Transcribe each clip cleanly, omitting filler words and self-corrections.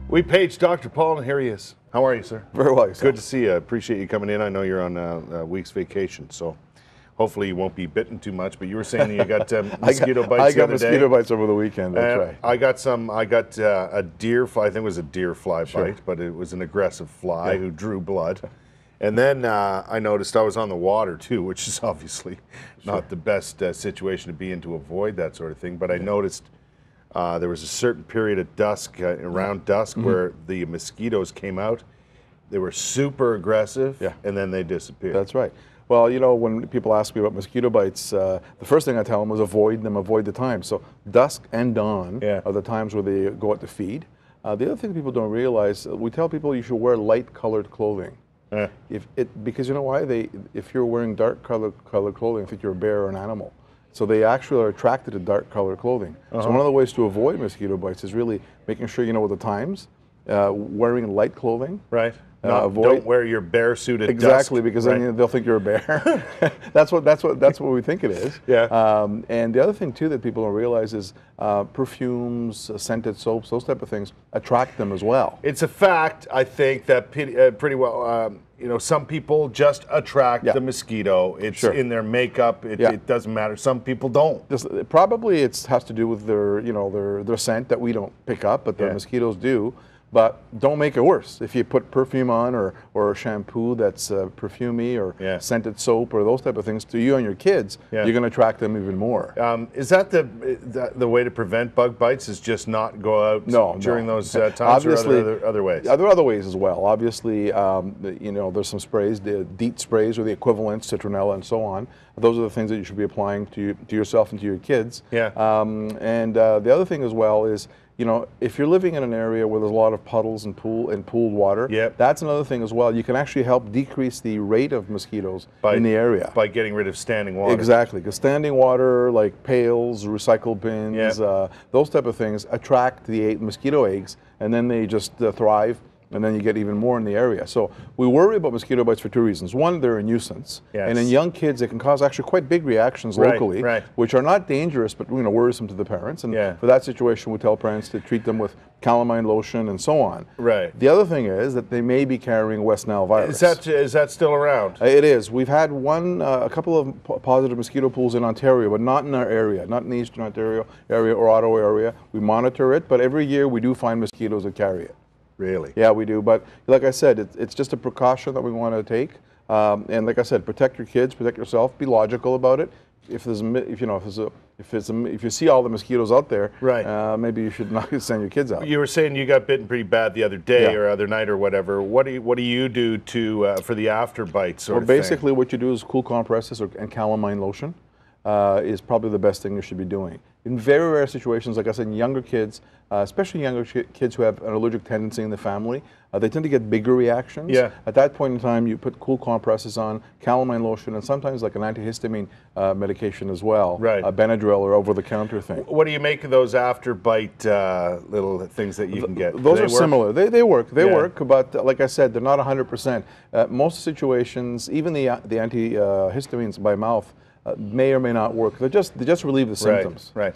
We paged Dr. Paul, and here he is. How are you, sir? Very well, yourself. Good to see you. Appreciate you coming in. I know you're on a week's vacation, so hopefully you won't be bitten too much. But you were saying you got mosquito bites the other day. I got mosquito bites over the weekend. That's right. I got a deer fly. I think it was a deer fly bite, but it was an aggressive fly who drew blood. And then I noticed I was on the water too, which is obviously not the best situation to be in to avoid that sort of thing. But I noticed there was a certain period at dusk, around dusk, where the mosquitoes came out. They were super aggressive, and then they disappeared. That's right. Well, you know, when people ask me about mosquito bites, the first thing I tell them is avoid them, avoid the time. So dusk and dawn are the times where they go out to feed. The other thing people don't realize, we tell people you should wear light-colored clothing. Because you know why? If you're wearing dark colored clothing, I think you're a bear or an animal. So they actually are attracted to dark colored clothing. So one of the ways to avoid mosquito bites is really making sure you know the times, wearing light clothing. Right. Don't wear your bear suit at exactly, dusk. Because then they'll think you're a bear. that's what we think it is. Yeah. And the other thing too that people don't realize is perfumes, scented soaps, those type of things attract them as well. It's a fact, I think, that pretty well. You know, some people just attract the mosquito. It's in their makeup. It doesn't matter. Some people don't. Probably it has to do with their, their scent that we don't pick up, but the mosquitoes do. But don't make it worse. If you put perfume on or shampoo that's perfumey or scented soap or those type of things to you and your kids, you're going to attract them even more. Is that the way to prevent bug bites? Is just not go out during those times? Obviously, or are there other ways? There are other ways as well. Obviously, there's some sprays, the DEET sprays or the equivalents, citronella and so on. Those are the things that you should be applying to yourself and to your kids. Yeah. And the other thing as well is, if you're living in an area where there's a lot of puddles and pooled water, that's another thing as well. You can actually help decrease the rate of mosquitoes in the area. By getting rid of standing water. Exactly, because standing water like pails, recycle bins, those type of things attract the mosquito eggs, and then they just thrive. And then you get even more in the area. So we worry about mosquito bites for two reasons. One, they're a nuisance. And in young kids, it can cause actually quite big reactions locally, which are not dangerous, but worrisome to the parents. And for that situation, we tell parents to treat them with calamine lotion and so on. The other thing is that they may be carrying West Nile virus. Is that still around? It is. We've had a couple of positive mosquito pools in Ontario, but not in our area, not in the Eastern Ontario area or Ottawa area. We monitor it, but every year we do find mosquitoes that carry it. Really? Yeah, we do. But like I said, it's just a precaution that we want to take. And like I said, protect your kids, protect yourself. Be logical about it. If you see all the mosquitoes out there, maybe you should not send your kids out. You were saying you got bitten pretty bad the other day or other night or whatever. What do you do for the after bite sort of thing? Basically, what you do is cool compresses and calamine lotion is probably the best thing you should be doing. In very rare situations, like I said, in younger kids, especially younger kids who have an allergic tendency in the family, they tend to get bigger reactions. At that point in time, you put cool compresses on, calamine lotion, and sometimes like an antihistamine medication as well, Benadryl or over-the-counter thing. What do you make of those after-bite little things that you can get? Those are similar. They work. They work, but like I said, they're not 100%. Most situations, even the antihistamines by mouth, may or may not work. They just relieve the symptoms. Right.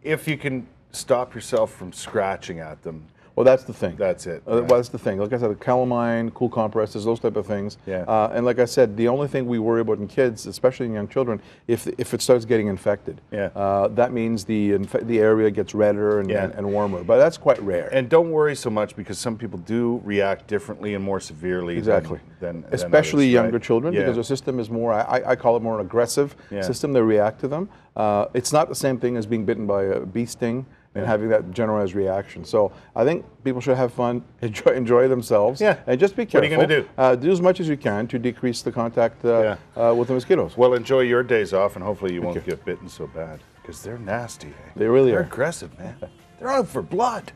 If you can stop yourself from scratching at them. Well, that's the thing. That's it. Well, that's the thing. Like I said, calamine, cool compresses, those type of things. And like I said, the only thing we worry about in kids, especially in young children, if it starts getting infected. That means the area gets redder and warmer. But that's quite rare. And don't worry so much because some people do react differently and more severely. Than especially others, younger children, because their system is more, I call it more an aggressive system. They react to them. It's not the same thing as being bitten by a bee sting and having that generalized reaction. So I think people should have fun, enjoy themselves, and just be careful. What are you going to do? Do as much as you can to decrease the contact with the mosquitoes. Well, enjoy your days off, and hopefully you won't get bitten so bad, because they're nasty. They really are. They're aggressive, man. They're out for blood.